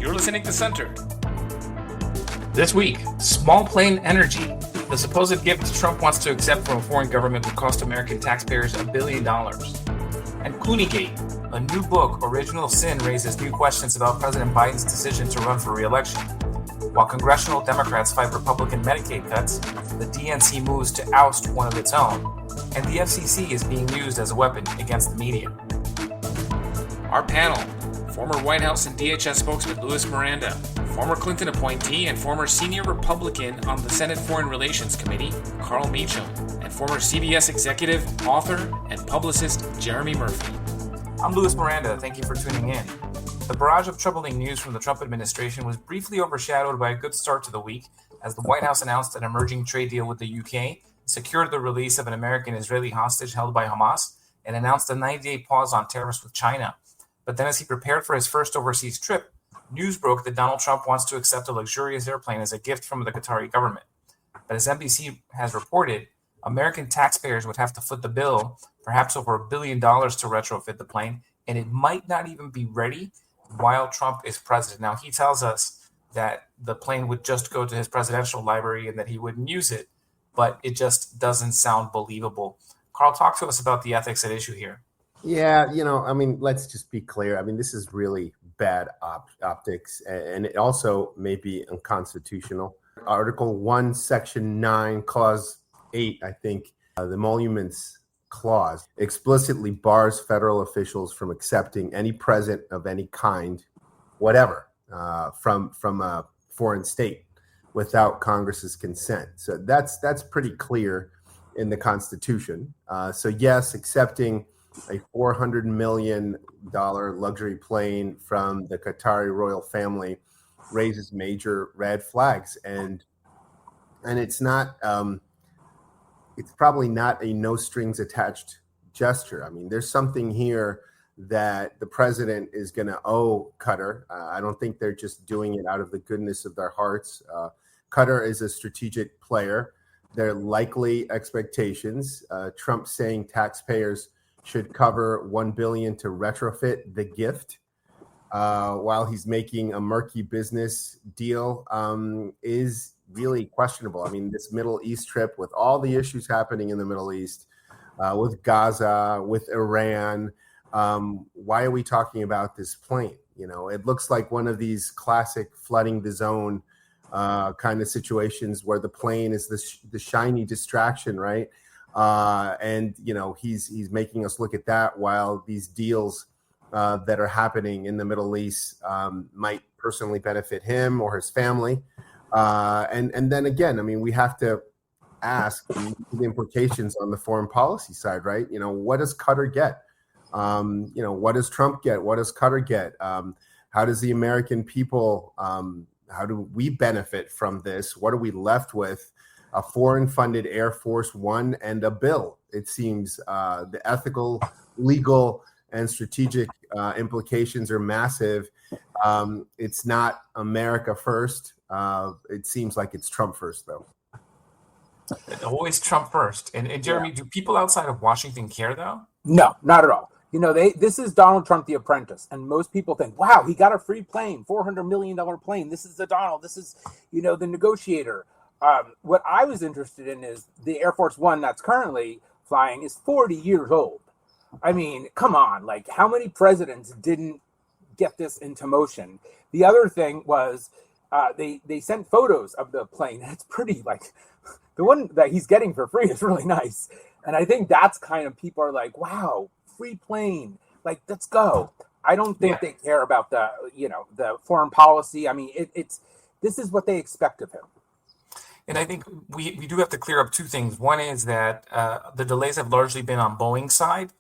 You're listening to Center. This week, small plane energy. The supposed gift Trump wants to accept from a foreign government would cost American taxpayers $1 billion. And Clooney-gate, a new book, Original Sin, raises new questions about President Biden's decision to run for re-election. While Congressional Democrats fight Republican Medicaid cuts, the DNC moves to oust one of its own, and the FCC is being used as a weapon against the media. Our panel: former White House and DHS spokesman Louis Miranda, former Clinton appointee and former senior Republican on the Senate Foreign Relations Committee, Carl Meacham, and former CBS executive, author, and publicist Jeremy Murphy. I'm Louis Miranda. Thank you for tuning in. The barrage of troubling news from the Trump administration was briefly overshadowed by a good start to the week as the White House announced an emerging trade deal with the UK, secured the release of an American-Israeli hostage held by Hamas, and announced a 90-day pause on tariffs with China. But then as he prepared for his first overseas trip, news broke that Donald Trump wants to accept a luxurious airplane as a gift from the Qatari government. But as NBC has reported, American taxpayers would have to foot the bill, perhaps over $1 billion to retrofit the plane, and it might not even be ready while Trump is president. Now, he tells us that the plane would just go to his presidential library and that he wouldn't use it, but it just doesn't sound believable. Carl, talk to us about the ethics at issue here. Yeah, let's just be clear. This is really bad optics, and it also may be unconstitutional. Article 1, Section 9, Clause 8, I think, the emoluments clause explicitly bars federal officials from accepting any present of any kind, whatever, from a foreign state without Congress's consent. So that's pretty clear in the Constitution. So yes, accepting a $400 million luxury plane from the Qatari royal family raises major red flags, and it's not it's probably not a no strings attached gesture. There's something here that the president is going to owe Qatar. I don't think they're just doing it out of the goodness of their hearts. Qatar is a strategic player. There are likely expectations. Trump saying taxpayers should cover $1 billion to retrofit the gift while he's making a murky business deal is really questionable. This Middle East trip, with all the issues happening in the Middle East, with Gaza, with Iran, why are we talking about this plane? It looks like one of these classic flooding the zone kind of situations where the plane is the shiny distraction, right? And he's making us look at that while these deals that are happening in the Middle East might personally benefit him or his family. And then again, we have to ask the implications on the foreign policy side, right? What does Qatar get? What does Trump get? What does Qatar get? How does the American people, how do we benefit from this? What are we left with? A foreign-funded Air Force One and a bill. It seems the ethical, legal, and strategic implications are massive. It's not America first. It seems like it's Trump first, though. Always Trump first. And Jeremy, do people outside of Washington care, though? No, not at all. This is Donald Trump, the apprentice. And most people think, wow, he got a free plane, $400 million plane. This is the Donald. This is, the negotiator. What I was interested in is the Air Force One that's currently flying is 40 years old. Come on, how many presidents didn't get this into motion? The other thing was they sent photos of the plane. It's pretty, the one that he's getting for free is really nice. And I think that's kind of, people are like, wow, free plane, let's go. I don't think they care about the foreign policy. This is what they expect of him. And I think we do have to clear up two things. One is that the delays have largely been on Boeing's side.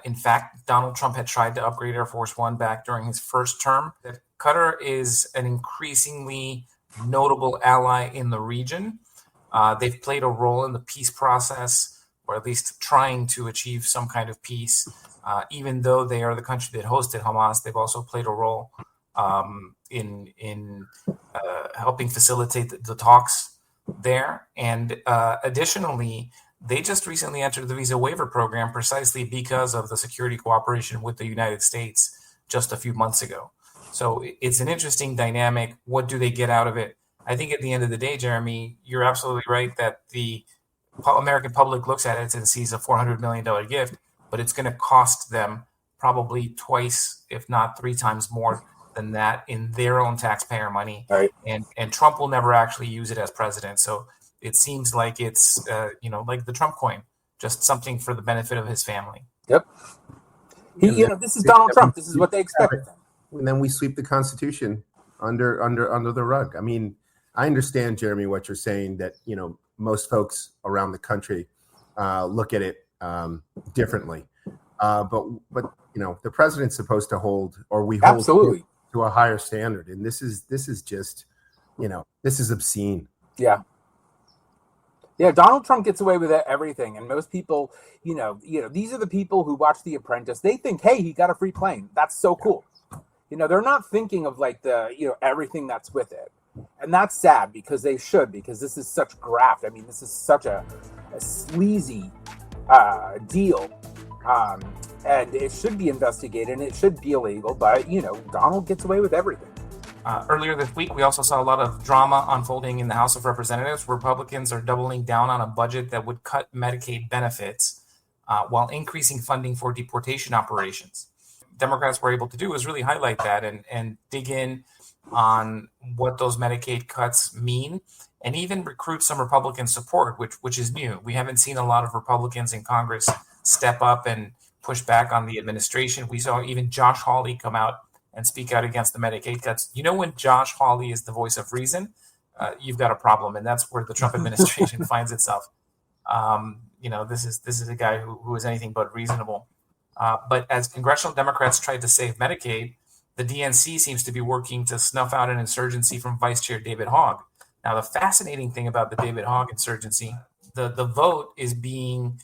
In fact, Donald Trump had tried to upgrade Air Force One back during his first term. That Qatar is an increasingly notable ally in the region. They've played a role in the peace process, or at least trying to achieve some kind of peace. Even though they are the country that hosted Hamas, they've also played a role in helping facilitate the talks there. And additionally, they just recently entered the visa waiver program precisely because of the security cooperation with the United States just a few months ago. So it's an interesting dynamic. What do they get out of it? I think at the end of the day, Jeremy, you're absolutely right that the American public looks at it and sees a $400 million gift, but it's going to cost them probably twice, if not three times more than that in their own taxpayer money. Right. And Trump will never actually use it as president. So it seems like it's, like the Trump coin, just something for the benefit of his family. Yep. This is Donald Trump. This is what they expect. And then we sweep the Constitution under the rug. I mean, I understand, Jeremy, what you're saying, that, most folks around the country look at it differently. But the president's supposed to hold, or we hold absolutely to a higher standard. And this is just, this is obscene. Yeah. Yeah, Donald Trump gets away with everything, and most people, these are the people who watch The Apprentice. They think, hey, he got a free plane. That's so cool. They're not thinking of like everything that's with it, and that's sad because they should, because this is such graft. I mean, this is such a sleazy deal, and it should be investigated and it should be illegal. But Donald gets away with everything. Earlier this week, we also saw a lot of drama unfolding in the House of Representatives. Republicans are doubling down on a budget that would cut Medicaid benefits while increasing funding for deportation operations. Democrats were able to do is really highlight that and dig in on what those Medicaid cuts mean, and even recruit some Republican support, which is new. We haven't seen a lot of Republicans in Congress step up and push back on the administration. We saw even Josh Hawley come out and speak out against the Medicaid cuts. When Josh Hawley is the voice of reason, you've got a problem, and that's where the Trump administration finds itself. This is a guy who is anything but reasonable. But as congressional Democrats tried to save Medicaid, the DNC seems to be working to snuff out an insurgency from Vice Chair David Hogg. Now, the fascinating thing about the David Hogg insurgency, the vote is being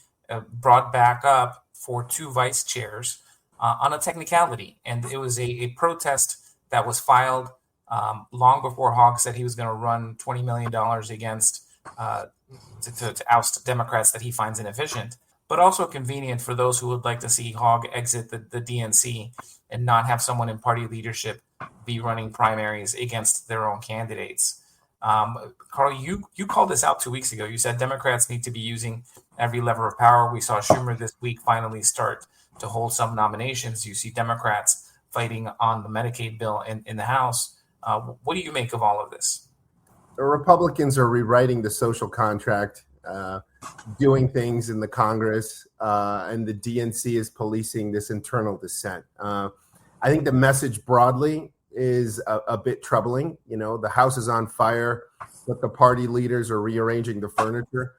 brought back up for two vice chairs on a technicality. And it was a protest that was filed long before Hogg said he was going to run $20 million against to oust Democrats that he finds inefficient, but also convenient for those who would like to see Hogg exit the DNC and not have someone in party leadership be running primaries against their own candidates. Carl, you called this out 2 weeks ago. You said Democrats need to be using every lever of power. We saw Schumer this week finally start to hold some nominations. You see Democrats fighting on the Medicaid bill in the House. What do you make of all of this? The Republicans are rewriting the social contract, doing things in the Congress, and the DNC is policing this internal dissent. I think the message broadly is a bit troubling. The House is on fire, but the party leaders are rearranging the furniture.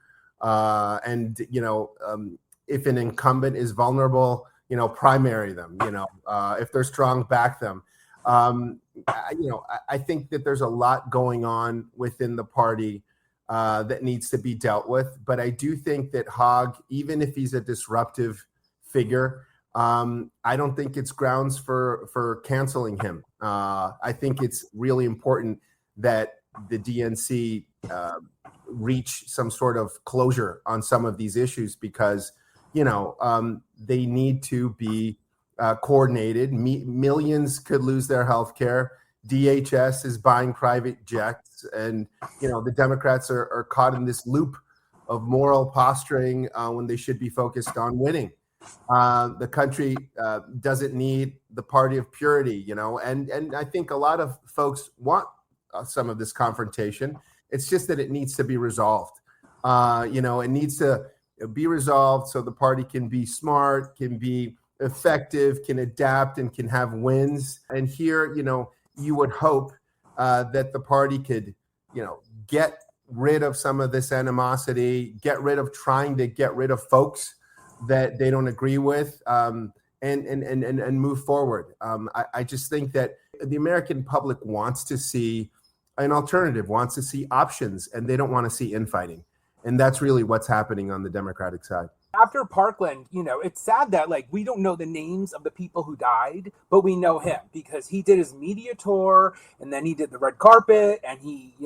If an incumbent is vulnerable, primary them. If they're strong, back them. I think that there's a lot going on within the party that needs to be dealt with. But I do think that Hogg, even if he's a disruptive figure, I don't think it's grounds for canceling him. I think it's really important that the DNC reach some sort of closure on some of these issues because, they need to be coordinated. Millions could lose their health care. DHS is buying private jets. And, the Democrats are caught in this loop of moral posturing when they should be focused on winning. The country doesn't need the party of purity, and I think a lot of folks want some of this confrontation. It's just that it needs to be resolved. It needs to be resolved so the party can be smart, can be effective, can adapt, and can have wins. And here, you would hope that the party could, get rid of some of this animosity, get rid of trying to get rid of folks that they don't agree with, and move forward. I just think that the American public wants to see an alternative, wants to see options, and they don't want to see infighting. And that's really what's happening on the Democratic side. After Parkland, it's sad that we don't know the names of the people who died, but we know him because he did his media tour and then he did the red carpet and he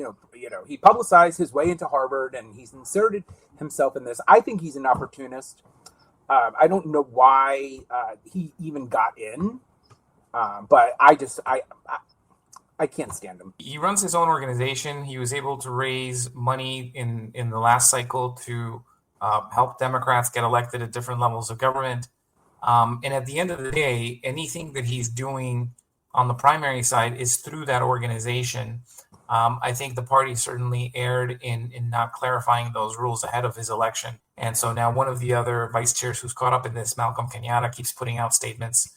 publicized his way into Harvard and he's inserted himself in this. I think he's an opportunist. I don't know why he even got in. But I can't stand him. He runs his own organization. He was able to raise money in the last cycle to help Democrats get elected at different levels of government. And at the end of the day, anything that he's doing on the primary side is through that organization. I think the party certainly erred in not clarifying those rules ahead of his election. And so now one of the other vice chairs who's caught up in this, Malcolm Kenyatta, keeps putting out statements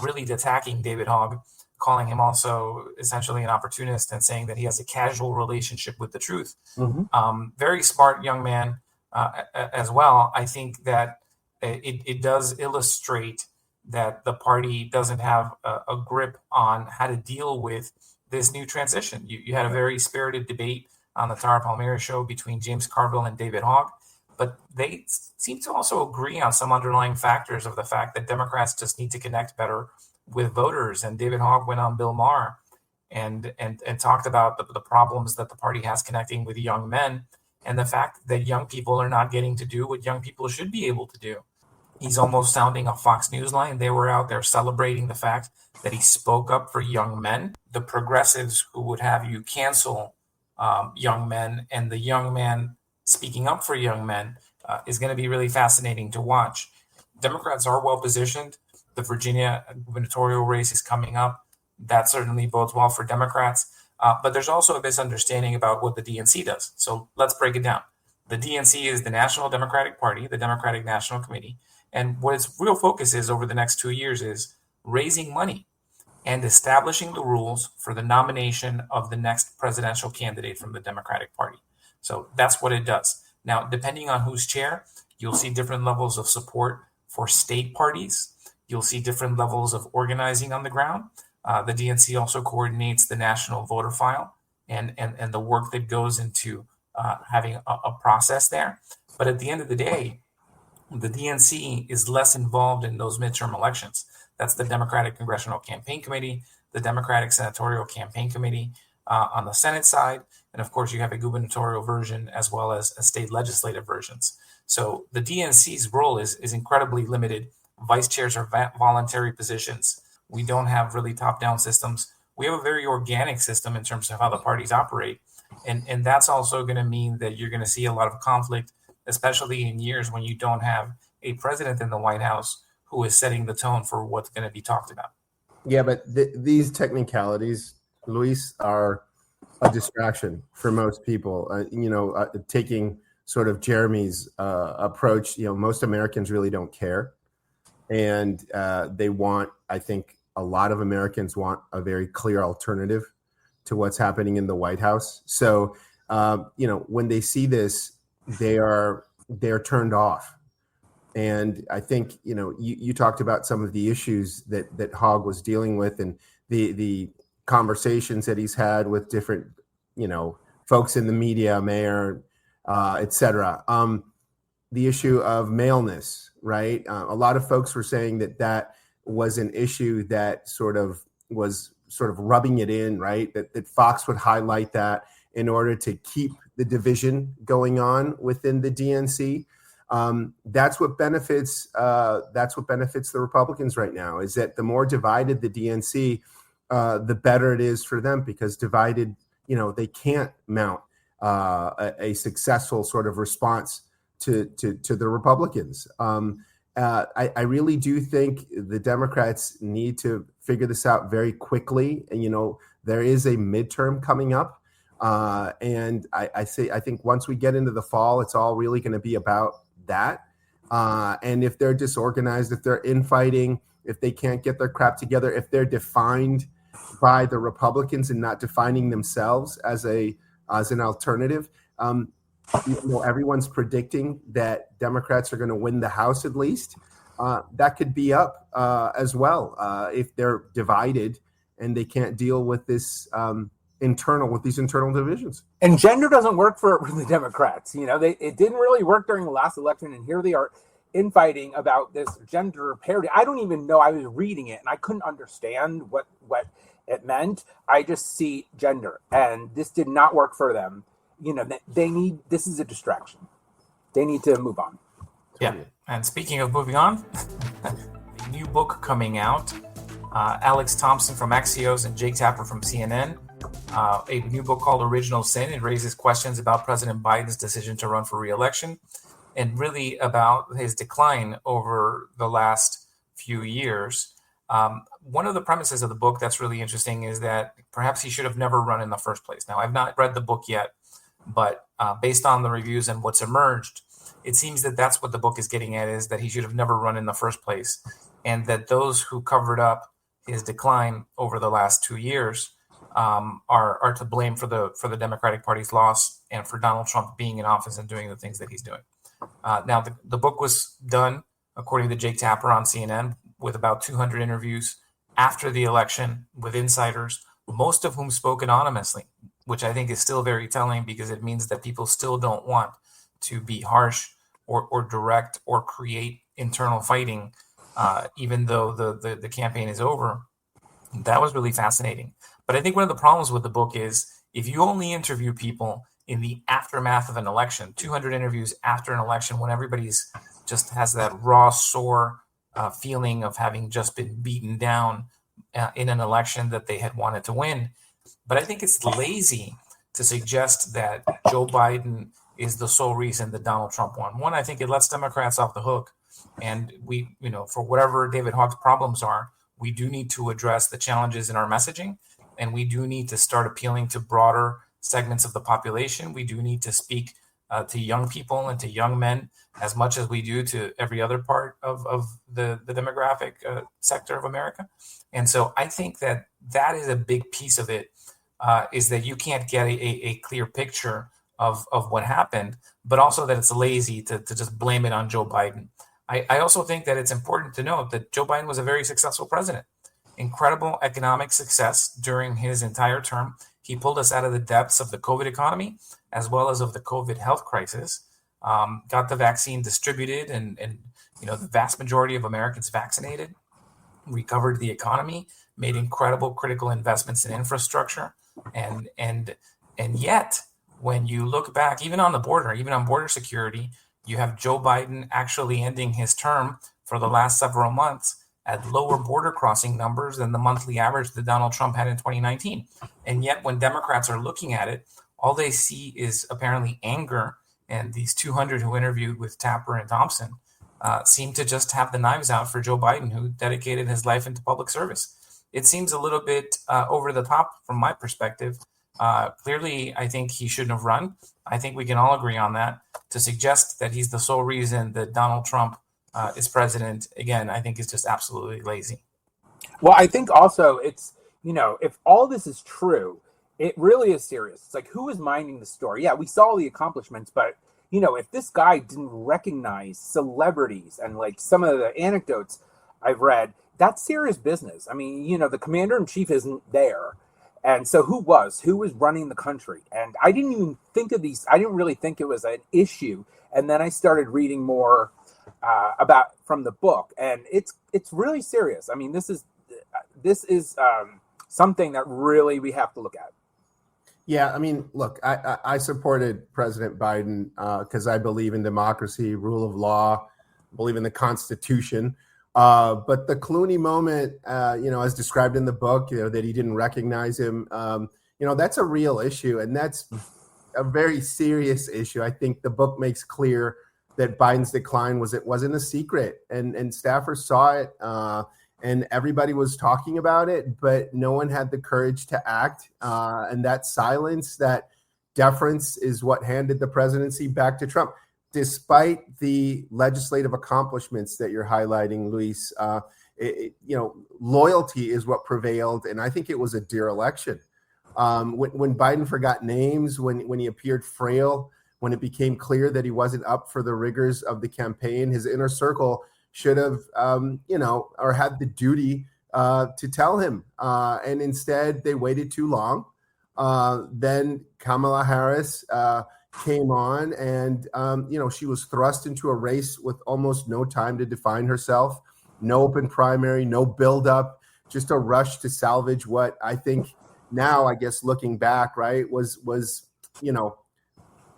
really attacking David Hogg, calling him also essentially an opportunist and saying that he has a casual relationship with the truth. Very smart young man as well. I think that it does illustrate that the party doesn't have a grip on how to deal with this new transition. You had a very spirited debate on the Tara Palmera show between James Carville and David Hogg, but they seem to also agree on some underlying factors of the fact that Democrats just need to connect better with voters. And David Hogg went on Bill Maher and talked about the problems that the party has connecting with young men and the fact that young people are not getting to do what young people should be able to do. He's almost sounding a Fox News line. They were out there celebrating the fact that he spoke up for young men. The progressives who would have you cancel young men and the young man speaking up for young men is going to be really fascinating to watch. Democrats are well positioned. The Virginia gubernatorial race is coming up. That certainly bodes well for Democrats. But there's also a misunderstanding about what the DNC does. So let's break it down. The DNC is the National Democratic Party, the Democratic National Committee. And what its real focus is over the next 2 years is raising money and establishing the rules for the nomination of the next presidential candidate from the Democratic Party. So that's what it does. Now, depending on who's chair, you'll see different levels of support for state parties. You'll see different levels of organizing on the ground. The DNC also coordinates the national voter file and the work that goes into having a process there. But at the end of the day, the DNC is less involved in those midterm elections. That's the Democratic Congressional Campaign Committee, the Democratic Senatorial Campaign Committee on the Senate side. And of course, you have a gubernatorial version as well as a state legislative versions. So the DNC's role is incredibly limited. Vice chairs are voluntary positions. We don't have really top-down systems. We have a very organic system in terms of how the parties operate. And that's also going to mean that you're going to see a lot of conflict, especially in years when you don't have a president in the White House who is setting the tone for what's going to be talked about. Yeah, but these technicalities, Luis, are a distraction for most people. Taking sort of Jeremy's approach, most Americans really don't care. And they want, I think a lot of Americans want a very clear alternative to what's happening in the White House. So, when they see this, they're turned off. And I think, you talked about some of the issues that Hogg was dealing with and the conversations that he's had with different, folks in the media, mayor, et cetera. The issue of maleness, right? A lot of folks were saying that was an issue that was rubbing it in, right? That Fox would highlight that in order to keep the division going on within the DNC. That's what benefits the Republicans right now, is that the more divided the DNC, the better it is for them, because divided, they can't mount a successful sort of response to the Republicans. I really do think the Democrats need to figure this out very quickly. And, there is a midterm coming up. And I think once we get into the fall, it's all really going to be about that. And if they're disorganized, if they're infighting, if they can't get their crap together, if they're defined by the Republicans and not defining themselves as an alternative, even though everyone's predicting that Democrats are going to win the House at least, that could be up as well if they're divided and they can't deal with this these internal divisions. And gender doesn't work for the Democrats. It didn't really work during the last election, and here they are infighting about this gender parity. I don't even know. I was reading it and I couldn't understand what it meant. I just see gender, and this did not work for them. This is a distraction. They need to move on. Yeah. And speaking of moving on, the new book coming out Alex Thompson from Axios and Jake Tapper from CNN. A new book called Original Sin. It raises questions about President Biden's decision to run for re-election and really about his decline over the last few years. One of the premises of the book that's really interesting is that perhaps he should have never run in the first place. Now, I've not read the book yet, but based on the reviews and what's emerged, it seems that that's what the book is getting at, is that he should have never run in the first place, and that those who covered up his decline over the last 2 years are to blame for the Democratic Party's loss and for Donald Trump being in office and doing the things that he's doing. Now, the book was done, according to Jake Tapper on CNN, with about 200 interviews after the election with insiders, most of whom spoke anonymously, which I think is still very telling because it means that people still don't want to be harsh or direct or create internal fighting, even though the campaign is over. That was really fascinating. But I think one of the problems with the book is if you only interview people in the aftermath of an election, 200 interviews after an election when everybody's just has that raw, sore feeling of having just been beaten down in an election that they had wanted to win. But I think it's lazy to suggest that Joe Biden is the sole reason that Donald Trump won. One, I think it lets Democrats off the hook. And we, for whatever David Hogg's problems are, we do need to address the challenges in our messaging. And we do need to start appealing to broader segments of the population. We do need to speak to young people and to young men as much as we do to every other part of the demographic sector of America. And so I think that is a big piece of it, is that you can't get a clear picture of what happened, but also that it's lazy to just blame it on Joe Biden. I also think that it's important to note that Joe Biden was a very successful president. Incredible economic success during his entire term. He pulled us out of the depths of the COVID economy, as well as of the COVID health crisis, got the vaccine distributed and the vast majority of Americans vaccinated, recovered the economy, made incredible critical investments in infrastructure. And yet, when you look back, even on border security, you have Joe Biden actually ending his term for the last several months at lower border crossing numbers than the monthly average that Donald Trump had in 2019. And yet when Democrats are looking at it, all they see is apparently anger. And these 200 who interviewed with Tapper and Thompson seem to just have the knives out for Joe Biden, who dedicated his life into public service. It seems a little bit over the top from my perspective. Clearly, I think he shouldn't have run. I think we can all agree on that. To suggest that he's the sole reason that Donald Trump is president, again, I think is just absolutely lazy. Well, I think also it's, if all this is true, it really is serious. It's like, who is minding the story? Yeah, we saw the accomplishments, but, if this guy didn't recognize celebrities and like some of the anecdotes I've read, that's serious business. I mean, the commander-in-chief isn't there. And so who was running the country? And I didn't even think of these. I didn't really think it was an issue. And then I started reading more about from the book, and it's really serious. I mean, this is something that really we have to look at. Yeah, I mean, look, I supported President Biden because I believe in democracy, rule of law, believe in the Constitution. But the Clooney moment, as described in the book, that he didn't recognize him, that's a real issue, and that's a very serious issue. I think the book makes clear that Biden's decline wasn't a secret, and staffers saw it, and everybody was talking about it, but no one had the courage to act. And that silence, that deference, is what handed the presidency back to Trump. Despite the legislative accomplishments that you're highlighting, Luis, loyalty is what prevailed, and I think it was a dear election. When Biden forgot names, when he appeared frail, when it became clear that he wasn't up for the rigors of the campaign, his inner circle should have, or had the duty to tell him. And instead, they waited too long. Then Kamala Harris came on, and she was thrust into a race with almost no time to define herself, no open primary, no buildup, just a rush to salvage what I think now, I guess, looking back, right, was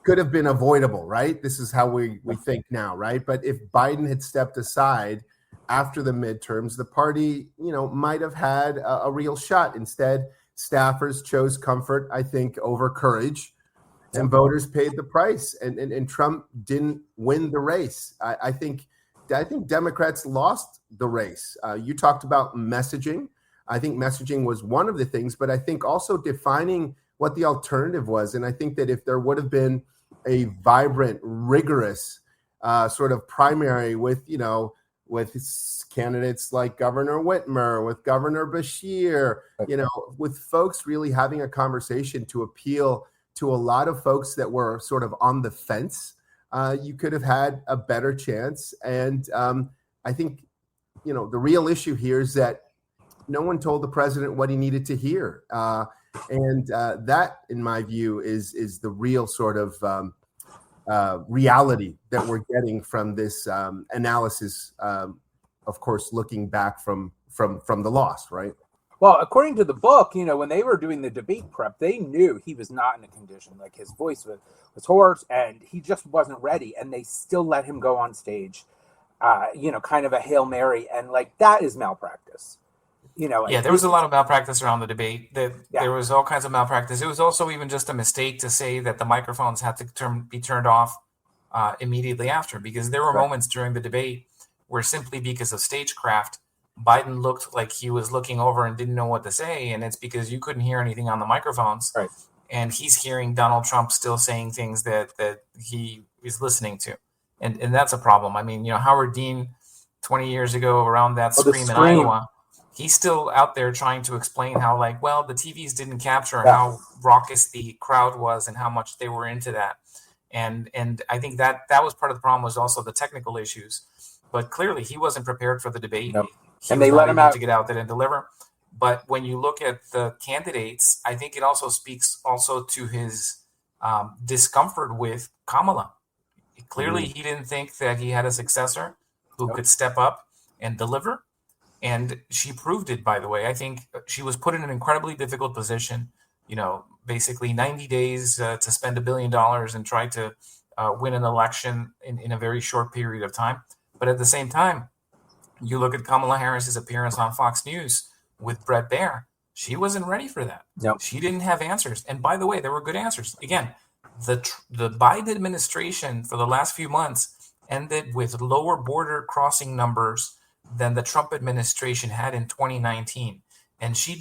could have been avoidable, right? This is how we think now, right? But if Biden had stepped aside, after the midterms, the party, might have had a real shot. Instead, staffers chose comfort, I think, over courage, and voters paid the price. And Trump didn't win the race. I think Democrats lost the race. You talked about messaging. I think messaging was one of the things, but I think also defining what the alternative was. And I think that if there would have been a vibrant, rigorous sort of primary with candidates like Governor Whitmer, with Governor Bashir, with folks really having a conversation to appeal to a lot of folks that were sort of on the fence, you could have had a better chance. And I think, the real issue here is that no one told the president what he needed to hear. And that, in my view, is the real sort of reality that we're getting from this analysis, of course, looking back from the loss, right? Well, according to the book, when they were doing the debate prep, they knew he was not in a condition. Like, his voice was hoarse and he just wasn't ready. And they still let him go on stage, kind of a Hail Mary. And like, that is malpractice. Yeah, there was a lot of malpractice around the debate. There was all kinds of malpractice. It was also even just a mistake to say that the microphones had to be turned off immediately after, because there were moments during the debate where, simply because of stagecraft, Biden looked like he was looking over and didn't know what to say, and it's because you couldn't hear anything on the microphones. Right. And he's hearing Donald Trump still saying things that he is listening to. And that's a problem. I mean, Howard Dean 20 years ago around that scream in Iowa, he's still out there trying to explain how, the TVs didn't capture how raucous the crowd was and how much they were into that. And I think that was part of the problem, was also the technical issues. But clearly he wasn't prepared for the debate. Nope. And they let him out to get out there and deliver. But when you look at the candidates, I think it also speaks to his discomfort with Kamala. Clearly, he didn't think that he had a successor who could step up and deliver. And she proved it, by the way. I think she was put in an incredibly difficult position, basically 90 days to spend $1 billion and try to win an election in a very short period of time. But at the same time, you look at Kamala Harris's appearance on Fox News with Bret Baier. She wasn't ready for that. Nope. She didn't have answers. And by the way, there were good answers. Again, the Biden administration for the last few months ended with lower border crossing numbers than the Trump administration had in 2019. And she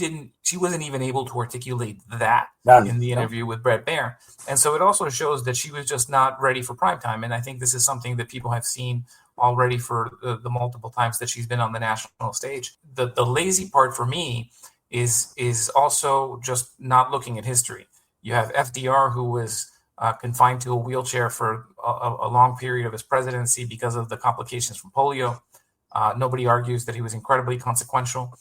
wasn't even able to articulate that in the interview with Bret Baier. And so it also shows that she was just not ready for prime time. And I think this is something that people have seen already for the multiple times that she's been on the national stage. The lazy part for me is also just not looking at history. You have FDR, who was confined to a wheelchair for a long period of his presidency because of the complications from polio. Nobody argues that he was incredibly consequential.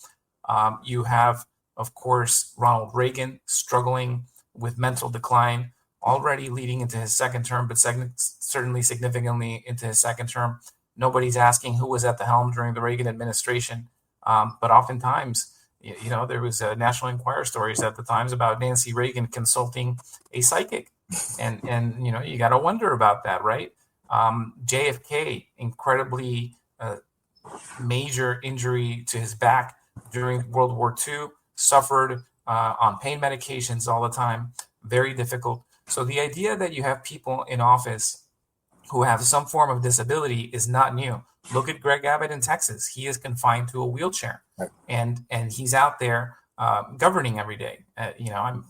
You have, of course, Ronald Reagan struggling with mental decline, already leading into his second term, but certainly significantly into his second term. Nobody's asking who was at the helm during the Reagan administration, but oftentimes, there was National Enquirer stories at the times about Nancy Reagan consulting a psychic, and you got to wonder about that, right? JFK, incredibly major injury to his back during World War II, suffered on pain medications all the time, very difficult. So the idea that you have people in office who have some form of disability is not new. Look at Greg Abbott in Texas. He is confined to a wheelchair, and he's out there governing every day.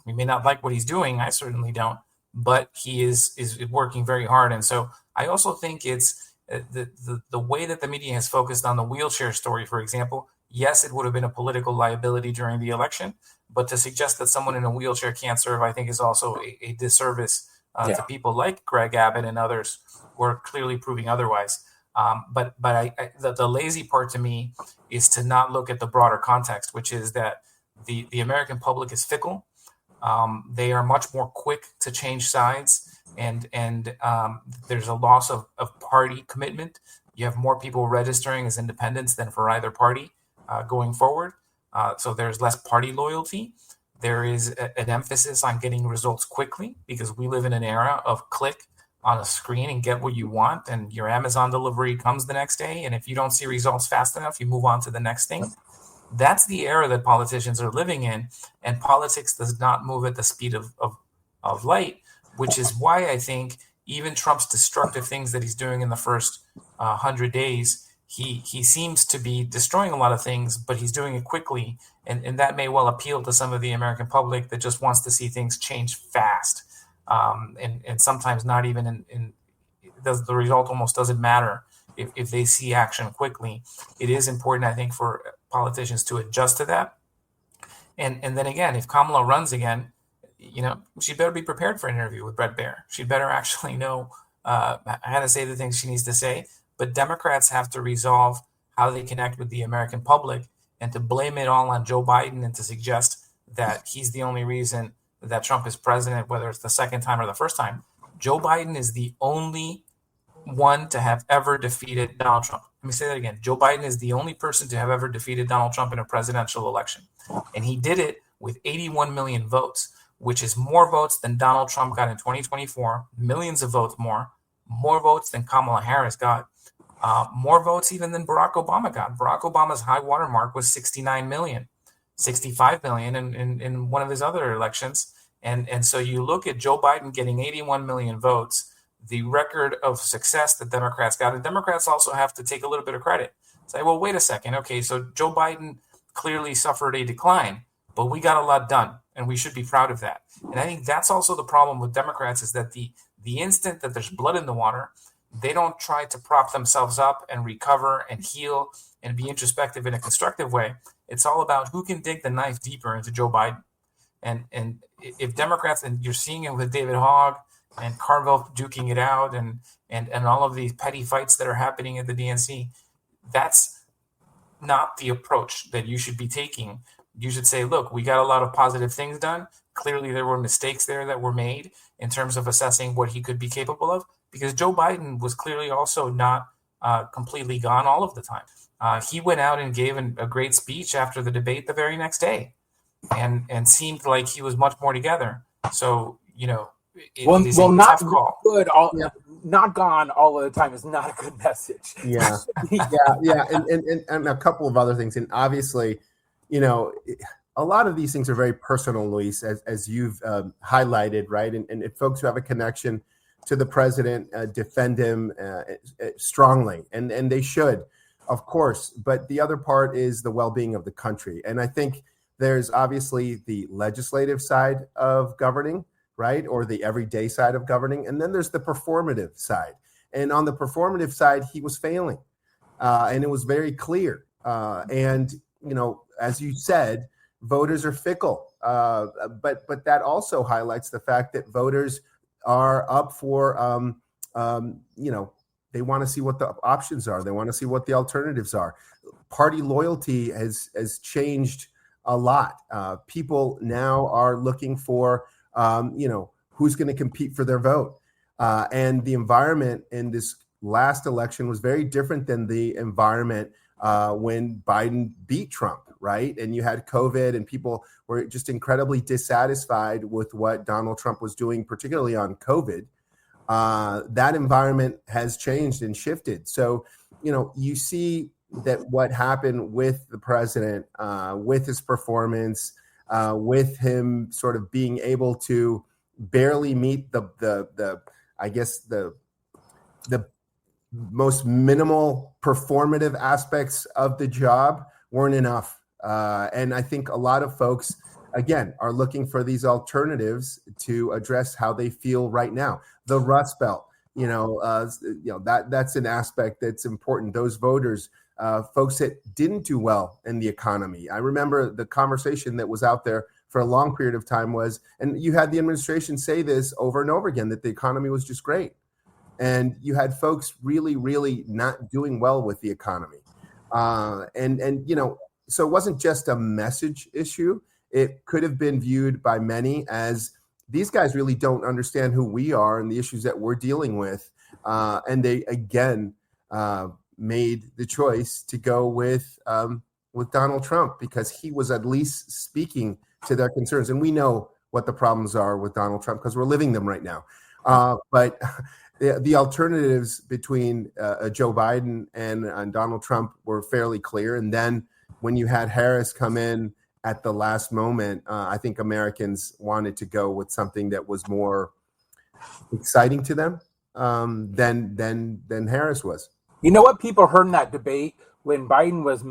We may not like what he's doing. I certainly don't, but he is working very hard. And so I also think it's the way that the media has focused on the wheelchair story, for example. Yes, it would have been a political liability during the election, but to suggest that someone in a wheelchair can't serve, I think, is also a disservice to people like Greg Abbott and others who are clearly proving otherwise. But the lazy part to me is to not look at the broader context, which is that the American public is fickle. They are much more quick to change sides, and there's a loss of party commitment. You have more people registering as independents than for either party going forward. So there's less party loyalty. There is an emphasis on getting results quickly because we live in an era of click on a screen and get what you want, and your Amazon delivery comes the next day. And if you don't see results fast enough, you move on to the next thing. That's the era that politicians are living in, and politics does not move at the speed of light, which is why I think even Trump's destructive things that he's doing in the first 100 days, he seems to be destroying a lot of things, but he's doing it quickly. And that may well appeal to some of the American public that just wants to see things change fast. And sometimes not even the result almost doesn't matter if they see action quickly. It is important, I think, for politicians to adjust to that. And then again, if Kamala runs again, she better be prepared for an interview with Bret Baier. She better actually know how to say the things she needs to say. But Democrats have to resolve how they connect with the American public, and to blame it all on Joe Biden and to suggest that he's the only reason that Trump is president, whether it's the second time or the first time. Joe Biden is the only one to have ever defeated Donald Trump. Let me say that again. Joe Biden is the only person to have ever defeated Donald Trump in a presidential election. And he did it with 81 million votes, which is more votes than Donald Trump got in 2024, millions of votes more votes than Kamala Harris got, more votes even than Barack Obama got. Barack Obama's high water mark was 69 million, 65 million in one of his other elections. And so you look at Joe Biden getting 81 million votes, the record of success that Democrats got, and Democrats also have to take a little bit of credit. Say, well, wait a second. Okay, so Joe Biden clearly suffered a decline, but we got a lot done, and we should be proud of that. And I think that's also the problem with Democrats, is that the instant that there's blood in the water, they don't try to prop themselves up and recover and heal and be introspective in a constructive way. It's all about who can dig the knife deeper into Joe Biden. And if Democrats, and you're seeing it with David Hogg and Carville duking it out, and all of these petty fights that are happening at the DNC, that's not the approach that you should be taking. You should say, look, we got a lot of positive things done. Clearly, there were mistakes there that were made in terms of assessing what he could be capable of, because Joe Biden was clearly also not completely gone all of the time. He went out and gave a great speech after the debate the very next day, and seemed like he was much more together. So, it is a tough call. Good. Not gone all of the time is not a good message. Yeah. And a couple of other things. And obviously, a lot of these things are very personal, Luis, as you've highlighted, right? And folks who have a connection to the president defend him strongly, and they should, of course. But the other part is the well-being of the country. And I think there's obviously the legislative side of governing, right? Or the everyday side of governing. And then there's the performative side. And on the performative side, he was failing. And it was very clear. And, as you said, voters are fickle. But that also highlights the fact that voters are up for, they want to see what the options are. They want to see what the alternatives are. Party loyalty has changed a lot. People now are looking for, who's going to compete for their vote. And the environment in this last election was very different than the environment when Biden beat Trump, right? And you had COVID, and people were just incredibly dissatisfied with what Donald Trump was doing, particularly on COVID. That environment has changed and shifted. So, you see that what happened with the president, with his performance, with him sort of being able to barely meet the most minimal performative aspects of the job weren't enough. And I think a lot of folks, again, are looking for these alternatives to address how they feel right now. The Rust Belt, that's an aspect that's important. Those voters, folks that didn't do well in the economy. I remember the conversation that was out there for a long period of time was, and you had the administration say this over and over again, that the economy was just great. And you had folks really, really not doing well with the economy. So it wasn't just a message issue. It could have been viewed by many as these guys really don't understand who we are and the issues that we're dealing with. And they, again, made the choice to go with Donald Trump because he was at least speaking to their concerns. And we know what the problems are with Donald Trump because we're living them right now. But the alternatives between Joe Biden and Donald Trump were fairly clear. And then when you had Harris come in at the last moment, I think Americans wanted to go with something that was more exciting to them than Harris was. You know what people heard in that debate when Biden was,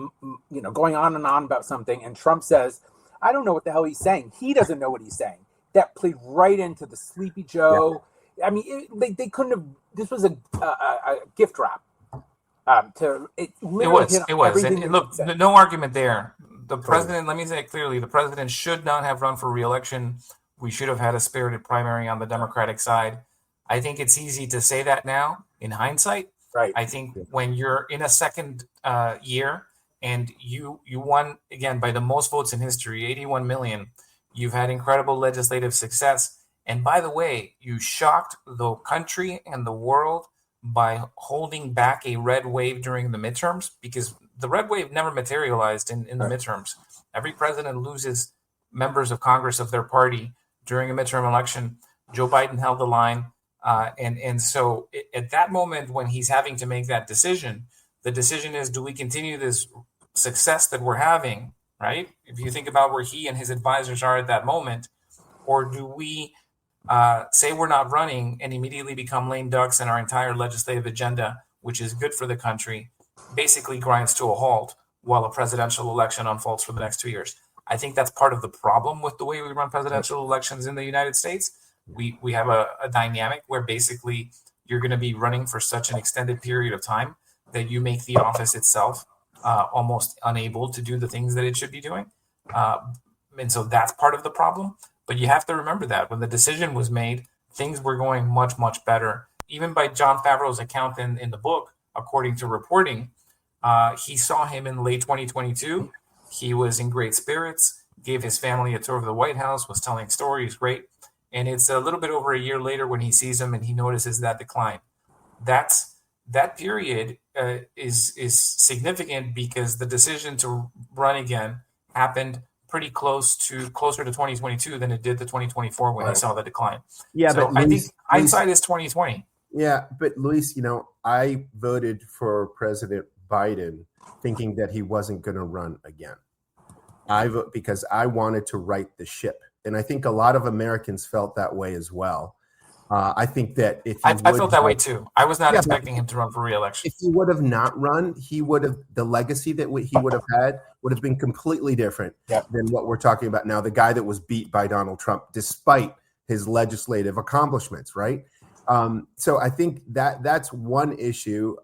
going on and on about something, and Trump says, "I don't know what the hell he's saying. He doesn't know what he's saying." That played right into the Sleepy Joe. Yeah. I mean, they couldn't have. This was a gift wrap. It was. And look, no argument there. The president, let me say it clearly, the president should not have run for re-election. We should have had a spirited primary on the Democratic side. I think it's easy to say that now in hindsight. Right. I think when you're in a second year and you won again by the most votes in history, 81 million, you've had incredible legislative success. And by the way, you shocked the country and the world by holding back a red wave during the midterms, because the red wave never materialized in the midterms. Every president loses members of Congress of their party during a midterm election. Joe Biden held the line. And so at that moment when he's having to make that decision, the decision is, do we continue this success that we're having, right? If you think about where he and his advisors are at that moment, or do we say we're not running and immediately become lame ducks and our entire legislative agenda, which is good for the country, basically grinds to a halt while a presidential election unfolds for the next 2 years. I think that's part of the problem with the way we run presidential elections in the United States. We have a dynamic where basically you're going to be running for such an extended period of time that you make the office itself almost unable to do the things that it should be doing. And so that's part of the problem. But you have to remember that when the decision was made, things were going much, much better. Even by John Favreau's account in the book, according to reporting, he saw him in late 2022. He was in great spirits, gave his family a tour of the White House, was telling stories, great. And it's a little bit over a year later when he sees him and he notices that decline. That period is significant because the decision to run again happened pretty closer to 2022 than it did to 2024 when he saw the decline. Yeah, so but I think hindsight is 2020. Yeah, but Luis, I voted for President Biden thinking that he wasn't going to run again. I vote because I wanted to right the ship. And I think a lot of Americans felt that way as well. I think that if I felt that way too. I was not expecting him to run for re-election. If he would have not run, the legacy that he would have had would have been completely different than what we're talking about now. The guy that was beat by Donald Trump, despite his legislative accomplishments, right? So I think that's one issue.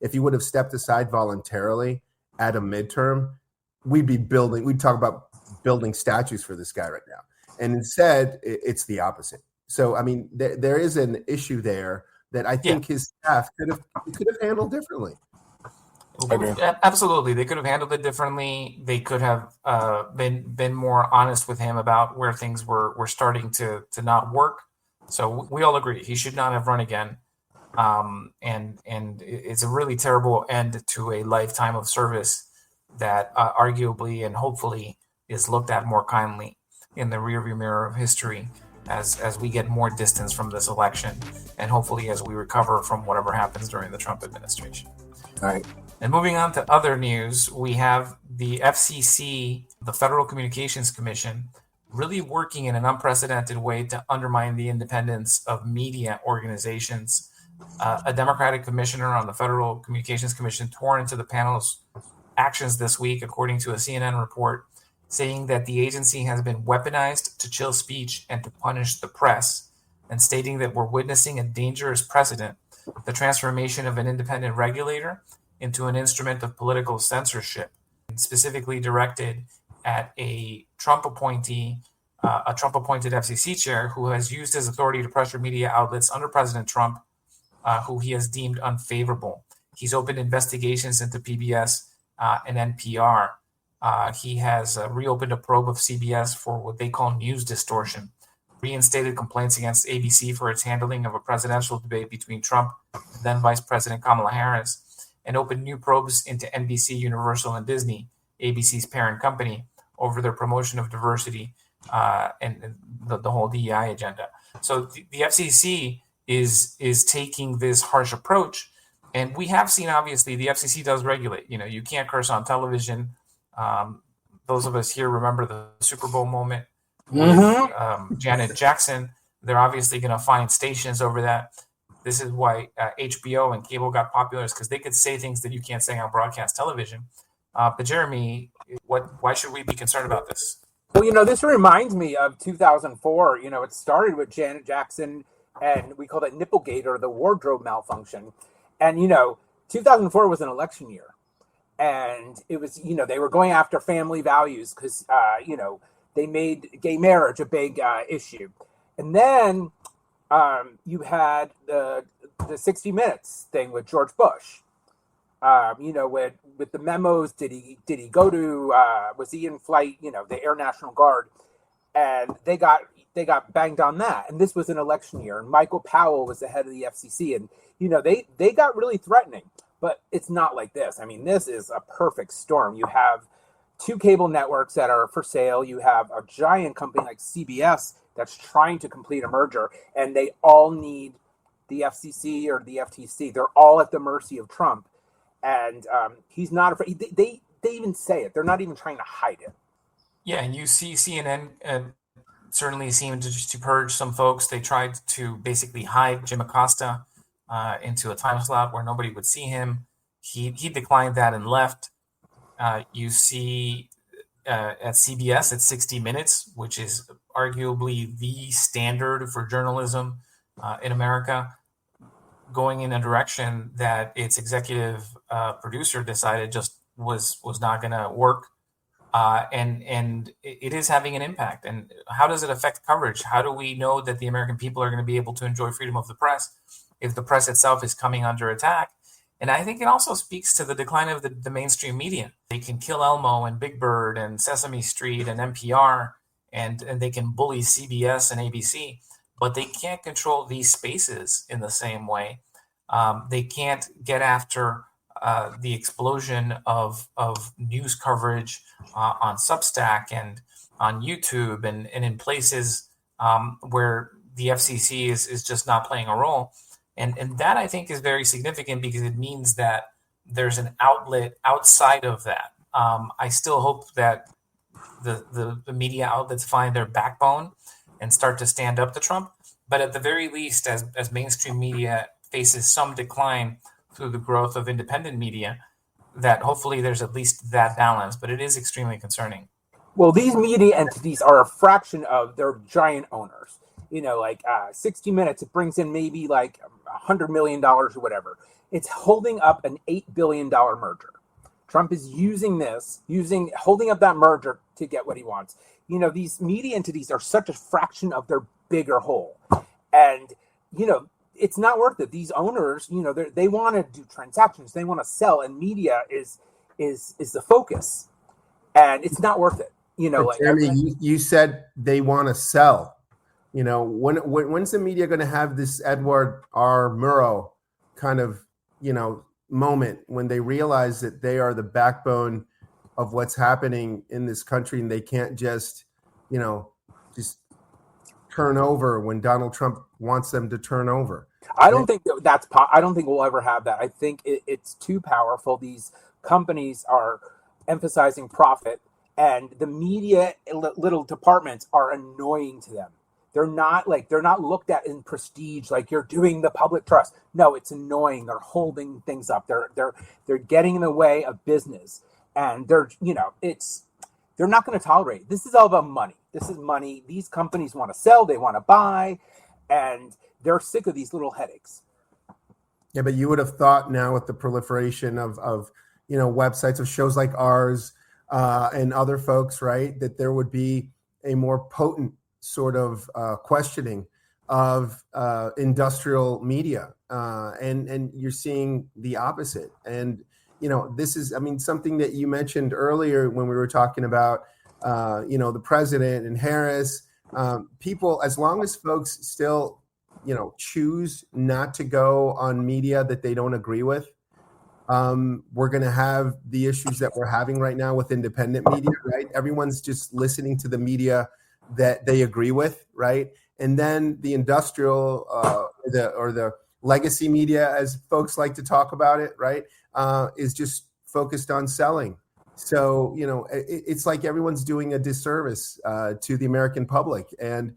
If he would have stepped aside voluntarily at a midterm, we'd talk about building statues for this guy right now. And instead, it's the opposite. So, I mean, there is an issue there that I think his staff could have handled differently. Absolutely. They could have handled it differently. They could have been more honest with him about where things were starting to not work. So we all agree he should not have run again. And it's a really terrible end to a lifetime of service that arguably and hopefully is looked at more kindly in the rearview mirror of history as we get more distance from this election and hopefully as we recover from whatever happens during the Trump administration. All right. And moving on to other news, we have the FCC, the Federal Communications Commission, really working in an unprecedented way to undermine the independence of media organizations. A Democratic commissioner on the Federal Communications Commission tore into the panel's actions this week, according to a CNN report, saying that the agency has been weaponized to chill speech and to punish the press, and stating that we're witnessing a dangerous precedent, the transformation of an independent regulator into an instrument of political censorship, specifically directed at a Trump appointee, a Trump-appointed FCC chair who has used his authority to pressure media outlets under President Trump, who he has deemed unfavorable. He's opened investigations into PBS and NPR. He has reopened a probe of CBS for what they call news distortion, reinstated complaints against ABC for its handling of a presidential debate between Trump and then Vice President Kamala Harris, and opened new probes into NBC, Universal, and Disney, ABC's parent company, over their promotion of diversity and the whole DEI agenda. So the FCC is taking this harsh approach. And we have seen, obviously, the FCC does regulate. You can't curse on television. Those of us here remember the Super Bowl moment with Janet Jackson. They're obviously going to find stations over that. This is why HBO and cable got popular, is because they could say things that you can't say on broadcast television. But Jeremy, why should we be concerned about this? Well, this reminds me of 2004. It started with Janet Jackson, and we called it Nipplegate, or the wardrobe malfunction. And, 2004 was an election year. And it was, they were going after family values because, they made gay marriage a big issue. And then you had the 60 Minutes thing with George Bush. With the memos, did he go to, was he in flight, the Air National Guard? And they got banged on that. And this was an election year. And Michael Powell was the head of the FCC. And, they got really threatening. But it's not like this. I mean, this is a perfect storm. You have two cable networks that are for sale. You have a giant company like CBS that's trying to complete a merger. And they all need the FCC or the FTC. They're all at the mercy of Trump. And he's not afraid. They even say it. They're not even trying to hide it. Yeah, and you see CNN certainly seemed to purge some folks. They tried to basically hide Jim Acosta into a time slot where nobody would see him. He declined that and left. You see at CBS at 60 Minutes, which is arguably the standard for journalism in America, going in a direction that its executive producer decided just was not going to work. And it is having an impact. And how does it affect coverage? How do we know that the American people are going to be able to enjoy freedom of the press if the press itself is coming under attack? And I think it also speaks to the decline of the mainstream media. They can kill Elmo and Big Bird and Sesame Street and NPR, and they can bully CBS and ABC, but they can't control these spaces in the same way. They can't get after the explosion of news coverage on Substack and on YouTube and in places where the FCC is just not playing a role. And that, I think, is very significant because it means that there's an outlet outside of that. I still hope that the media outlets find their backbone and start to stand up to Trump. But at the very least, as mainstream media faces some decline through the growth of independent media, that hopefully there's at least that balance. But it is extremely concerning. Well, these media entities are a fraction of their giant owners. 60 Minutes, it brings in maybe like $100 million or whatever. It's holding up an $8 billion merger. Trump is holding up that merger to get what he wants. These media entities are such a fraction of their bigger whole. And, it's not worth it. These owners, they want to do transactions. They want to sell, and media is the focus. And it's not worth it. Jeremy, you said they want to sell. When's the media going to have this Edward R. Murrow kind of, moment when they realize that they are the backbone of what's happening in this country, and they can't just turn over when Donald Trump wants them to turn over? I don't think I don't think we'll ever have that. I think it's too powerful. These companies are emphasizing profit, and the media little departments are annoying to them. They're not looked at in prestige like you're doing the public trust. No, it's annoying. They're holding things up. They're getting in the way of business, and they're not going to tolerate it. This is all about money. This is money. These companies want to sell. They want to buy, and they're sick of these little headaches. Yeah, but you would have thought now with the proliferation of websites of shows like ours and other folks, right, that there would be a more potent sort of questioning of industrial media, and you're seeing the opposite. And this is, something that you mentioned earlier when we were talking about, the president and Harris. People, as long as folks still, choose not to go on media that they don't agree with, we're going to have the issues that we're having right now with independent media, right? Everyone's just listening to the media that they agree with, right? And then the industrial or the legacy media, as folks like to talk about it, right, is just focused on selling. So, it's like everyone's doing a disservice to the American public. And,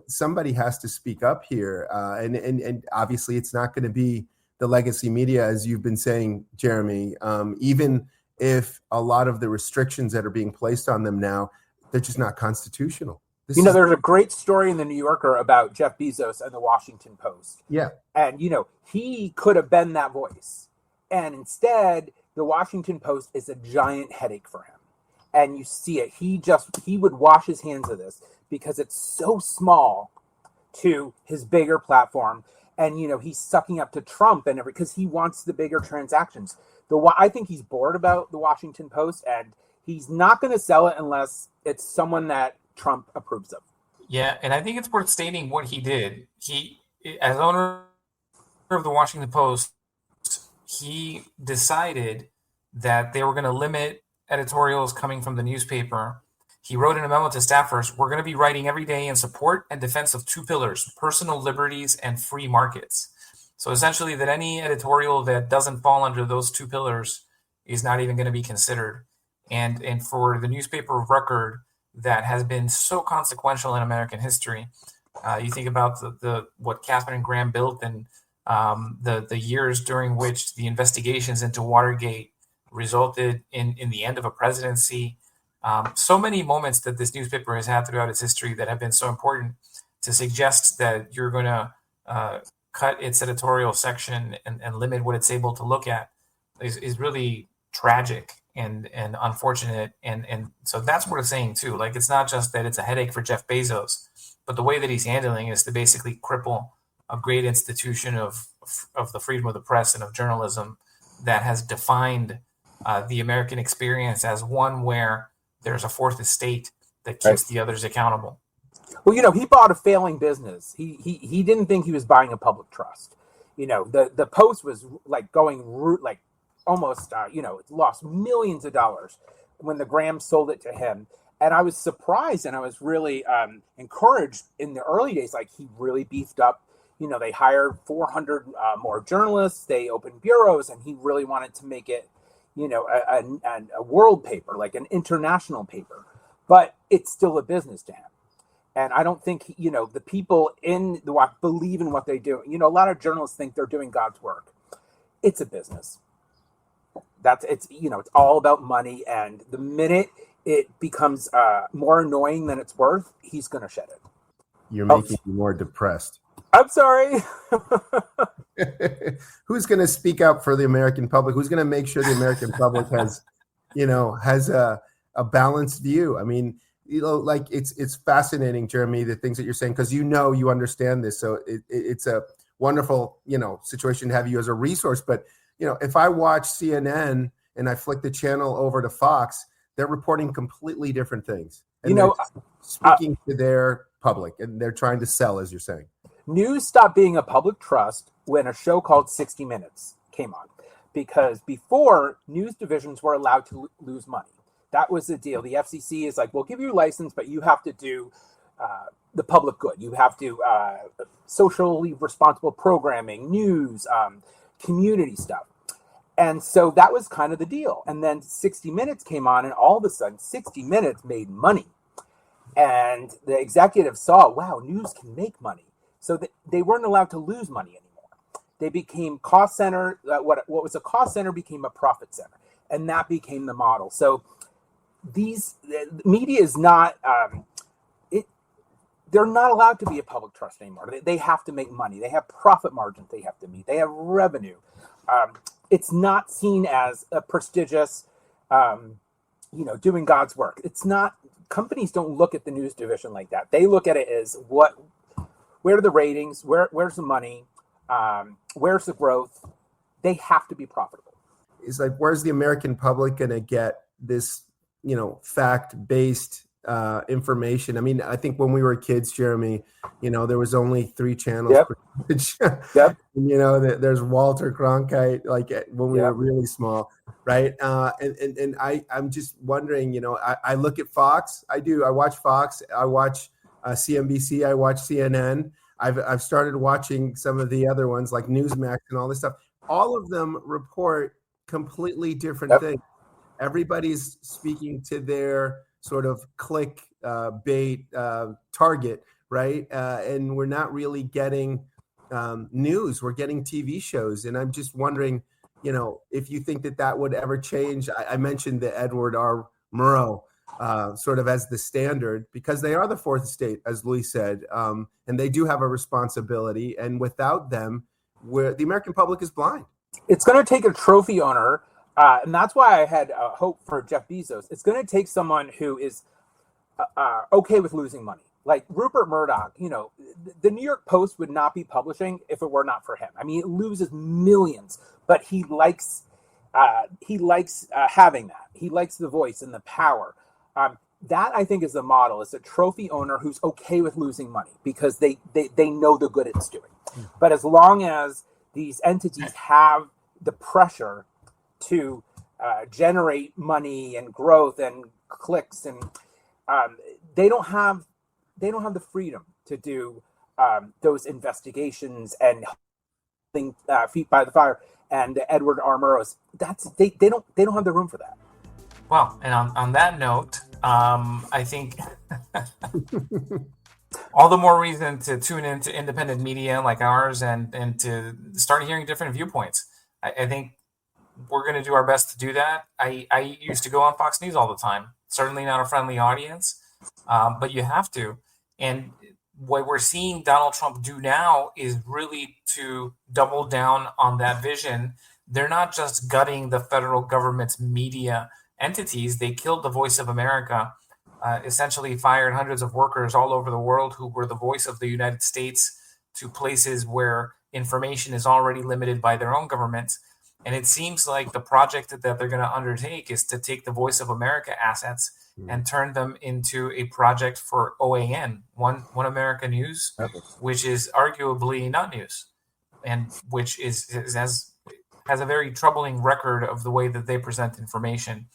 somebody has to speak up here. And obviously it's not going to be the legacy media, as you've been saying, Jeremy, even if a lot of the restrictions that are being placed on them now, they're just not constitutional. There's a great story in the New Yorker about Jeff Bezos and the Washington Post. Yeah. And, he could have been that voice. And instead, the Washington Post is a giant headache for him. And you see it. He would wash his hands of this because it's so small to his bigger platform. And, he's sucking up to Trump and because he wants the bigger transactions. I think he's bored about the Washington Post, and he's not going to sell it unless it's someone that Trump approves of. Yeah, and I think it's worth stating what he did. He, as owner of the Washington Post, he decided that they were going to limit editorials coming from the newspaper. He wrote in a memo to staffers, "We're going to be writing every day in support and defense of two pillars, personal liberties and free markets." So essentially that any editorial that doesn't fall under those two pillars is not even going to be considered. And for the newspaper of record that has been so consequential in American history, you think about the what Katharine Graham built and the years during which the investigations into Watergate resulted in the end of a presidency. So many moments that this newspaper has had throughout its history that have been so important to suggest that you're going to cut its editorial section and limit what it's able to look at is really tragic and unfortunate. And so that's what it's saying too. Like, it's not just that it's a headache for Jeff Bezos, but the way that he's handling is to basically cripple a great institution of the freedom of the press and of journalism that has defined the American experience as one where there's a fourth estate that keeps the others accountable. Well, he bought a failing business. He didn't think he was buying a public trust. The Post was like going like almost, it lost millions of dollars when the Grahams sold it to him. And I was surprised and I was really encouraged in the early days. Like, he really beefed up. They hired 400 more journalists. They opened bureaus, and he really wanted to make it, a world paper, like an international paper. But it's still a business to him. And I don't think, the people in the WAC believe in what they do. A lot of journalists think they're doing God's work. It's a business. It's all about money. And the minute it becomes more annoying than it's worth, he's going to shed it. You're making me more depressed. I'm sorry. Who's going to speak up for the American public? Who's going to make sure the American public has a balanced view? I mean, like it's fascinating, Jeremy, the things that you're saying, because you understand this. So it's a wonderful, situation to have you as a resource. But, if I watch CNN and I flick the channel over to Fox, they're reporting completely different things. And speaking to their public, and they're trying to sell, as you're saying. News stopped being a public trust when a show called 60 Minutes came on, because before, news divisions were allowed to lose money. That was the deal. The FCC is like, we'll give you a license, but you have to do the public good. You have to socially responsible programming, news, community stuff. And so that was kind of the deal. And then 60 Minutes came on, and all of a sudden 60 Minutes made money. And the executives saw, wow, news can make money. So they weren't allowed to lose money anymore. They became cost center. What was a cost center became a profit center. And that became the model. So these media is not, they're not allowed to be a public trust anymore. They have to make money. They have profit margins they have to meet. They have revenue. It's not seen as a prestigious, doing God's work. It's not. Companies don't look at the news division like that. They look at it as where are the ratings? Where's the money? Where's the growth? They have to be profitable. It's like, where's the American public going to get this, fact-based information? I mean, I think when we were kids, Jeremy, there was only 3 channels. Yep. Yep. There's Walter Cronkite, like when we were really small, right? And I'm just wondering, I look at Fox. I watch Fox. I watch CNBC. I watch CNN. I've started watching some of the other ones like Newsmax and all this stuff. All of them report completely different things. Everybody's speaking to their sort of click bait target, right? And we're not really getting news. We're getting TV shows. And I'm just wondering, if you think that would ever change. I mentioned the Edward R. Murrow sort of as the standard, because they are the fourth estate, as Luis said, and they do have a responsibility. And without them, the American public is blind. It's going to take a trophy owner. And that's why I had hope for Jeff Bezos. It's going to take someone who is okay with losing money. Like Rupert Murdoch, the New York Post would not be publishing if it were not for him. I mean, it loses millions, but he likes having that. He likes the voice and the power. That, I think, is the model. It's a trophy owner who's okay with losing money because they know the good it's doing. But as long as these entities have the pressure to generate money and growth and clicks, and they don't have the freedom to do those investigations and feet by the fire. And Edward R. Murrow's, they don't have the room for that. Well, and on that note, I think all the more reason to tune into independent media like ours and to start hearing different viewpoints. I think we're going to do our best to do that. I used to go on Fox News all the time. Certainly not a friendly audience, but you have to. And what we're seeing Donald Trump do now is really to double down on that vision. They're not just gutting the federal government's media entities. They killed the Voice of America, essentially fired hundreds of workers all over the world who were the voice of the United States to places where information is already limited by their own governments. And it seems like the project that they're going to undertake is to take the Voice of America assets and turn them into a project for OAN, One America News, which is arguably not news, and which has a very troubling record of the way that they present information.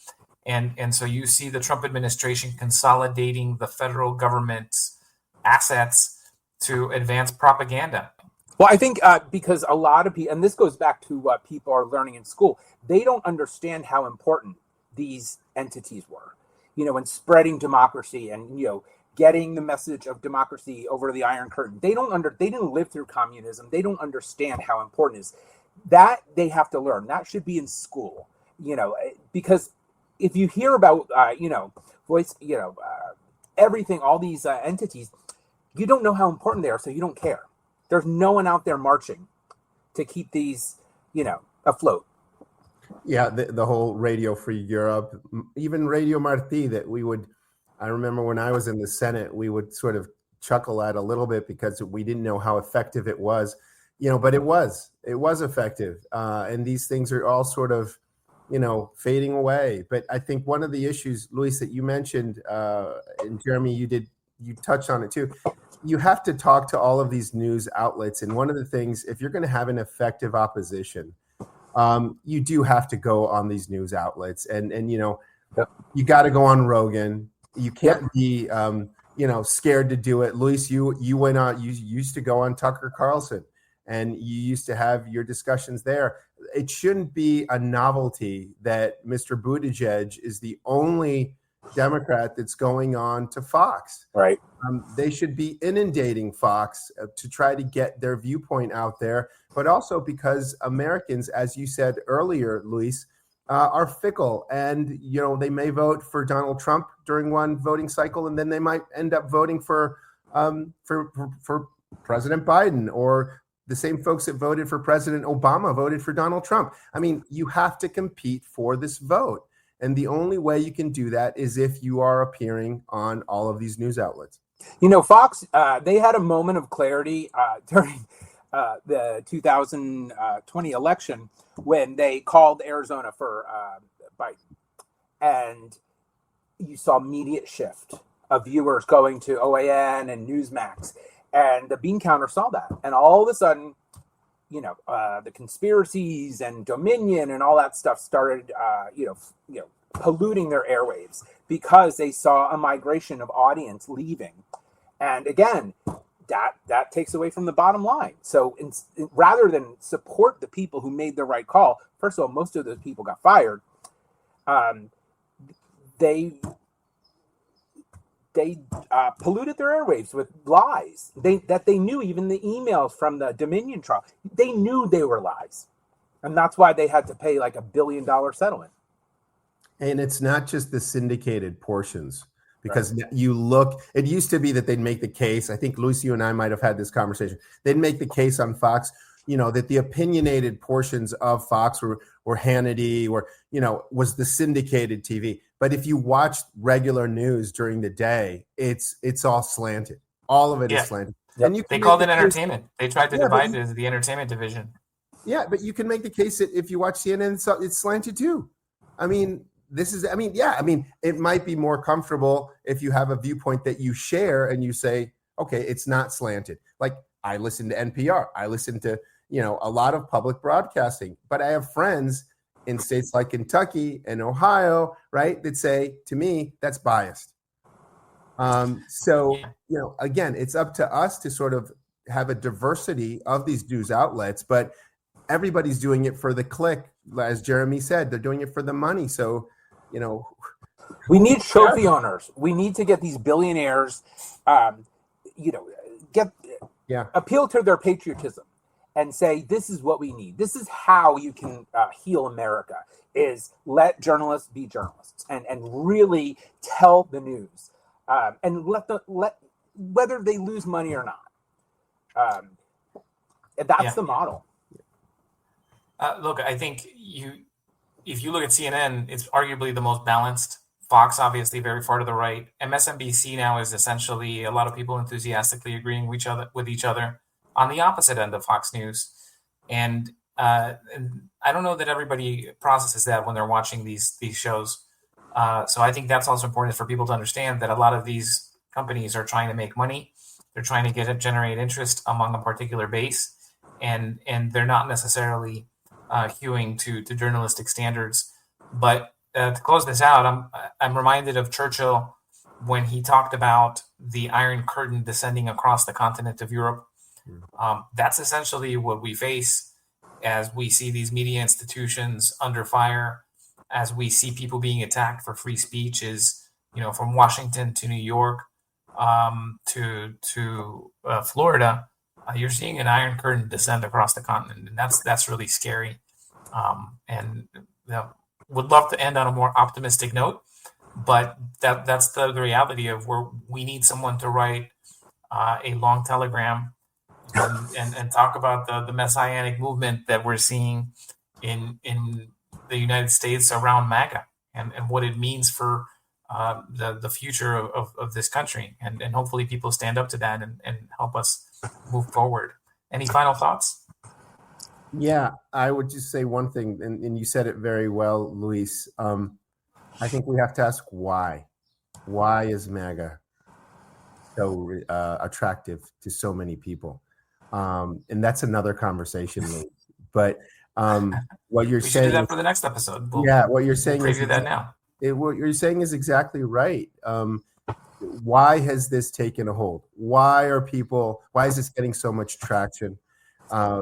And so you see the Trump administration consolidating the federal government's assets to advance propaganda. Well, I think because a lot of people, and this goes back to what people are learning in school, they don't understand how important these entities were, in spreading democracy and, getting the message of democracy over the Iron Curtain. They didn't live through communism. They don't understand how important it is. That they have to learn. That should be in school, because if you hear about, voice, everything, all these entities, you don't know how important they are, so you don't care. There's no one out there marching to keep these, afloat. Yeah, the whole Radio Free Europe, even Radio Marti I remember when I was in the Senate, we would sort of chuckle at a little bit because we didn't know how effective it was, but it was effective. And these things are all sort of, fading away. But I think one of the issues, Luis, that you mentioned, and Jeremy, you touched on it too. You have to talk to all of these news outlets. And one of the things, if you're going to have an effective opposition, you do have to go on these news outlets and you got to go on Rogan. You can't be, scared to do it. Luis, you went on, you used to go on Tucker Carlson and you used to have your discussions there. It shouldn't be a novelty that Mr. Buttigieg is the only Democrat that's going on to Fox. Right. They should be inundating Fox to try to get their viewpoint out there, but also because Americans, as you said earlier, Luis, are fickle, and they may vote for Donald Trump during one voting cycle, and then they might end up voting for President Biden, or the same folks that voted for President Obama voted for Donald Trump. I mean, you have to compete for this vote. And the only way you can do that is if you are appearing on all of these news outlets. Fox, they had a moment of clarity during the 2020 election when they called Arizona for Biden. And you saw immediate shift of viewers going to OAN and Newsmax. And the bean counter saw that. And all of a sudden, the conspiracies and Dominion and all that stuff started, polluting their airwaves because they saw a migration of audience leaving. And again, that takes away from the bottom line. So rather than support the people who made the right call, first of all, most of those people got fired. They polluted their airwaves with lies. They knew, even the emails from the Dominion trial, they knew they were lies, and that's why they had to pay like $1 billion settlement. And it's not just the syndicated portions, because you look, it used to be that they'd make the case. I think Luis, you and I might have had this conversation. They'd make the case on Fox, that the opinionated portions of Fox were Hannity, or, was the syndicated TV. But if you watch regular news during the day, it's all slanted. All of it is slanted. Yep. And they called it entertainment. They tried to divide it as the entertainment division. Yeah, but you can make the case that if you watch CNN, it's slanted too. I mean, it might be more comfortable if you have a viewpoint that you share and you say, okay, it's not slanted. Like, I listen to NPR. I listen to, a lot of public broadcasting, but I have friends in states like Kentucky and Ohio, right, that say to me, that's biased. Again, it's up to us to sort of have a diversity of these news outlets, but everybody's doing it for the click. As Jeremy said, they're doing it for the money. So, we need trophy owners. We need to get these billionaires, appeal to their patriotism and say, this is what we need. This is how you can heal America, is let journalists be journalists and really tell the news, and let whether they lose money or not. That's the model. Look, I think if you look at CNN, it's arguably the most balanced. Fox, obviously, very far to the right. MSNBC now is essentially a lot of people enthusiastically agreeing with each other on the opposite end of Fox News. And I don't know that everybody processes that when they're watching these shows. So I think that's also important for people to understand that a lot of these companies are trying to make money. They're trying to generate interest among a particular base, and they're not necessarily hewing to journalistic standards. But to close this out, I'm reminded of Churchill when he talked about the Iron Curtain descending across the continent of Europe. That's essentially what we face as we see these media institutions under fire, as we see people being attacked for free speech, is, from Washington to New York to Florida. You're seeing an Iron Curtain descend across the continent, and that's really scary. Would love to end on a more optimistic note, but that's the reality of where we need someone to write a long telegram and talk about the messianic movement that we're seeing in the United States around MAGA and what it means for the future of this country. And hopefully people stand up to that and help us move forward. Any final thoughts? Yeah, I would just say one thing, and you said it very well, Luis. I think we have to ask why. Why is MAGA so attractive to so many people? And that's another conversation, Luis. But what you're saying, do that for the next episode. What you're saying preview that now. What you're saying is exactly right. Why has this taken a hold? Why is this getting so much traction?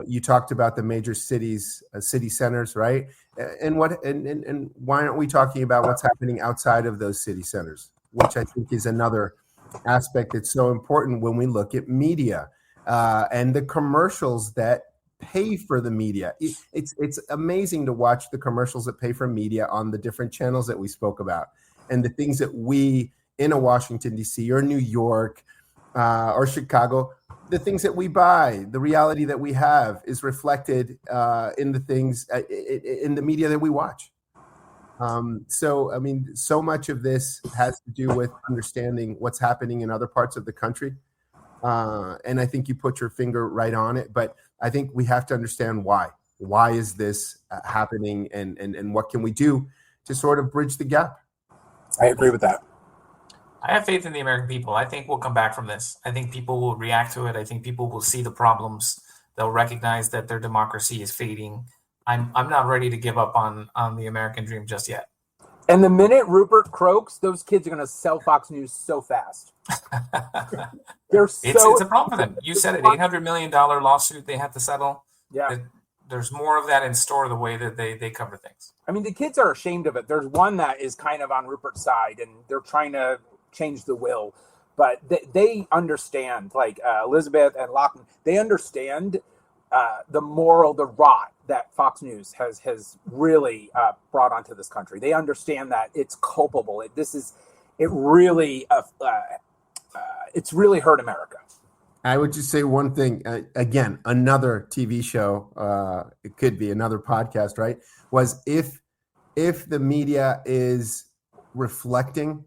You talked about the major cities, city centers, right? And why aren't we talking about what's happening outside of those city centers, which I think is another aspect that's so important when we look at media and the commercials that pay for the media. It's amazing to watch the commercials that pay for media on the different channels that we spoke about, and the things that we in a Washington, D.C. or New York or Chicago, the things that we buy, the reality that we have is reflected in the things in the media that we watch. So much of this has to do with understanding what's happening in other parts of the country. And I think you put your finger right on it, but I think we have to understand why. Why is this happening, and what can we do to sort of bridge the gap? I agree with that. I have faith in the American people. I think we'll come back from this. I think people will react to it. I think people will see the problems. They'll recognize that their democracy is fading. I'm not ready to give up on the American dream just yet. And the minute Rupert croaks, those kids are going to sell Fox News so fast. It's a problem for them. You said it, $800 million lawsuit they had to settle. Yeah. There's more of that in store, the way that they cover things. I mean, the kids are ashamed of it. There's one that is kind of on Rupert's side, and they're trying to change the will. But they understand, like Elizabeth and Lachlan, they understand the rot that Fox News has really brought onto this country. They understand that it's culpable. It's really hurt America. I would just say one thing. Again, another TV show, it could be another podcast, right? Was if the media is reflecting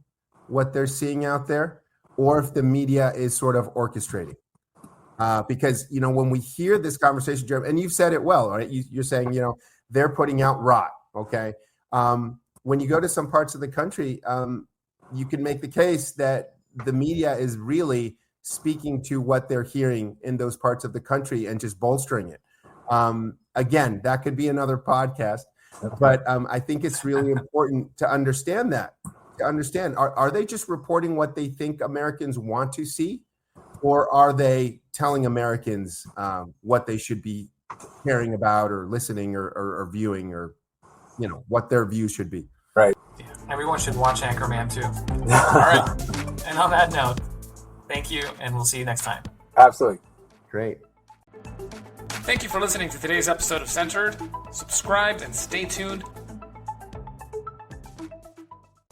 what they're seeing out there, or if the media is sort of orchestrating. Because, when we hear this conversation, Jeremy, and you've said it well, right? You're saying, they're putting out rot, okay? When you go to some parts of the country, you can make the case that the media is really speaking to what they're hearing in those parts of the country and just bolstering it. Again, that could be another podcast, but I think it's really important to understand that. Are they just reporting what they think Americans want to see, or are they telling Americans what they should be caring about or listening or viewing, or what their views should be? Right. Yeah. Everyone should watch Anchorman too. All right. And on that note, thank you, and we'll see you next time. Absolutely. Great. Thank you for listening to today's episode of Centered. Subscribe and stay tuned